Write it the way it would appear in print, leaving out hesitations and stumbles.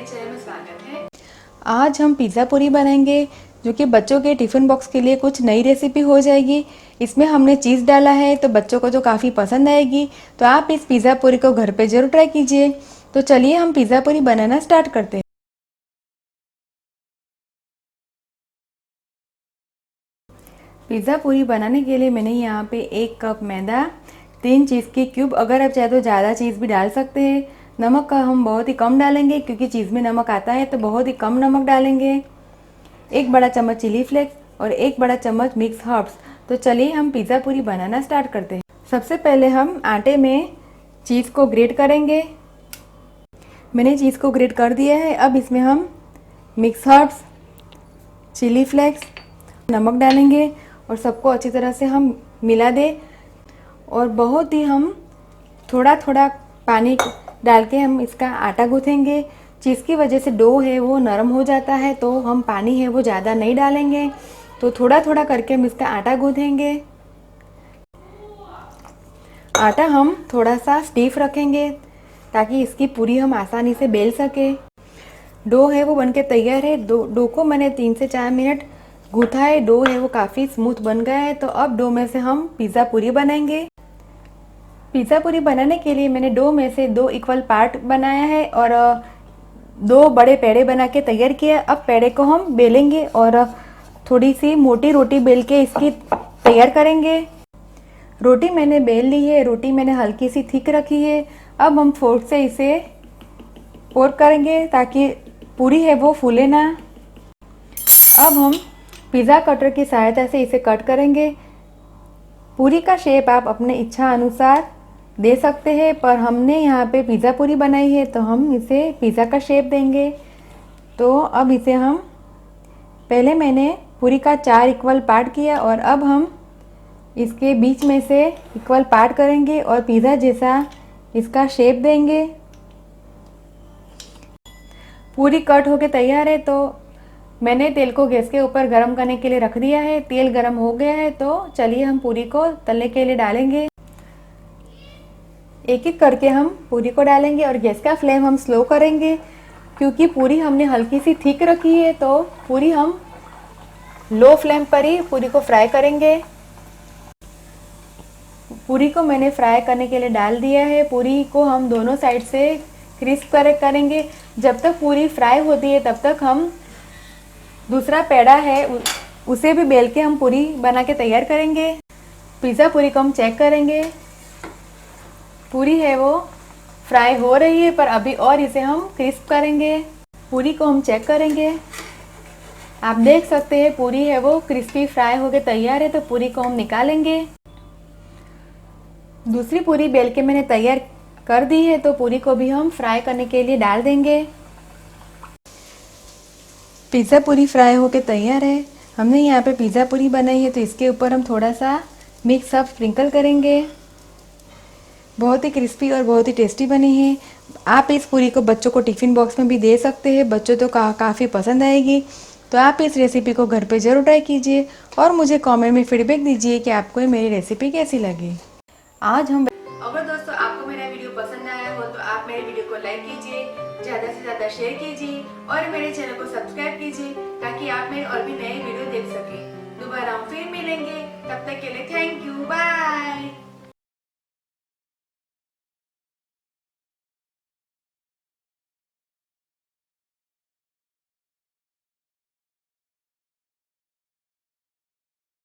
Channel में स्वागत है। आज हम पिज़्ज़ा पूरी बनाएंगे जो कि बच्चों के टिफ़िन बॉक्स के लिए कुछ नई रेसिपी हो जाएगी। इसमें हमने चीज़ डाला है तो बच्चों को तो काफ़ी पसंद आएगी। तो आप इस पिज़्ज़ा पूरी को घर पे ज़रूर ट्राई कीजिए। तो चलिए हम पिज़्ज़ा पूरी बनाना स्टार्ट करते हैं। पिज़्ज़ा पूरी बनाने के लिए मैंने यहाँ पे 1 कप मैदा, 3 चीज़ के क्यूब, अगर आप चाहे तो ज़्यादा चीज़ भी डाल सकते हैं। नमक का हम बहुत ही कम डालेंगे क्योंकि चीज़ में नमक आता है, तो बहुत ही कम नमक डालेंगे। 1 बड़ा चम्मच चिली फ्लेक्स और 1 बड़ा चम्मच मिक्स हर्ब्स। तो चलिए हम पिज़्ज़ा पूरी बनाना स्टार्ट करते हैं। सबसे पहले हम आटे में चीज़ को ग्रेट करेंगे। मैंने चीज़ को ग्रेट कर दिया है। अब इसमें हम मिक्स हर्ब्स, चिली फ्लेक्स, नमक डालेंगे और सबको अच्छी तरह से हम मिला दें। और बहुत ही हम थोड़ा थोड़ा पानी डाल के हम इसका आटा गूँथेंगे। चीज़ की वजह से डो है वो नरम हो जाता है, तो हम पानी है वो ज़्यादा नहीं डालेंगे। तो थोड़ा थोड़ा करके हम इसका आटा गूँथेंगे। आटा हम थोड़ा सा स्टीफ रखेंगे ताकि इसकी पूरी हम आसानी से बेल सके। डो है वो बनके तैयार है। डो को मैंने 3 से 4 मिनट गूँथा है। डो है वो काफ़ी स्मूथ बन गया है। तो अब डो में से हम पिज़्ज़ा पूरी बनाएंगे। पिज़्ज़ा पूरी बनाने के लिए मैंने डो में से 2 इक्वल पार्ट बनाया है और 2 बड़े पेड़े बना के तैयार किया। अब पेड़े को हम बेलेंगे और थोड़ी सी मोटी रोटी बेल के इसकी तैयार करेंगे। रोटी मैंने बेल ली है। रोटी मैंने हल्की सी थिक रखी है। अब हम फोर्क से इसे पोर करेंगे ताकि पूरी है वो फूले ना। अब हम पिज़्ज़ा कटर की सहायता से इसे कट करेंगे। पूरी का शेप आप अपने इच्छा अनुसार दे सकते हैं, पर हमने यहाँ पे पिज़्ज़ा पूरी बनाई है तो हम इसे पिज़्ज़ा का शेप देंगे। तो अब इसे हम पहले मैंने पूरी का 4 इक्वल पार्ट किया और अब हम इसके बीच में से इक्वल पार्ट करेंगे और पिज़्ज़ा जैसा इसका शेप देंगे। पूरी कट होके तैयार है। तो मैंने तेल को गैस के ऊपर गरम करने के लिए रख दिया है। तेल गरम हो गया है तो चलिए हम पूरी को तलने के लिए डालेंगे। एक एक करके हम पूरी को डालेंगे और गैस का फ्लेम हम स्लो करेंगे क्योंकि पूरी हमने हल्की सी थिक रखी है। तो पूरी हम लो फ्लेम पर ही पूरी को फ्राई करेंगे। पूरी को मैंने फ्राई करने के लिए डाल दिया है। पूरी को हम दोनों साइड से क्रिस्प करेंगे। जब तक पूरी फ्राई होती है तब तक हम दूसरा पेड़ा है उसे भी बेल के हम पूरी बना के तैयार करेंगे। पिज़्ज़ा पूरी को हम चेक करेंगे। पूरी है वो फ्राई हो रही है, पर अभी और इसे हम क्रिस्प करेंगे। पूरी को हम चेक करेंगे। आप देख सकते हैं पूरी है वो क्रिस्पी फ्राई होके तैयार है। तो पूरी को हम निकालेंगे। दूसरी पूरी बेल के मैंने तैयार कर दी है तो पूरी को भी हम फ्राई करने के लिए डाल देंगे। पिज़्ज़ा पूरी फ्राई होके तैयार है। हमने यहाँ पे पिज़्ज़ा पूरी बनाई है तो इसके ऊपर हम थोड़ा सा मिक्स अप स्प्रिंकल करेंगे। बहुत ही क्रिस्पी और बहुत ही टेस्टी बनी है। आप इस पूरी को बच्चों को टिफ़िन बॉक्स में भी दे सकते हैं। बच्चों तो काफ़ी पसंद आएगी। तो आप इस रेसिपी को घर पे ज़रूर ट्राई कीजिए और मुझे कमेंट में फीडबैक दीजिए कि आपको मेरी रेसिपी कैसी लगी। आज हम अगर दोस्तों आपको मेरा वीडियो पसंद आया हो तो आप मेरे वीडियो को लाइक कीजिए, ज़्यादा से ज़्यादा शेयर कीजिए और मेरे चैनल को सब्सक्राइब कीजिए ताकि आप मेरे और भी नए वीडियो देख सकें। दोबारा हम फिर मिलेंगे, तब तक के लिए थैंक यू।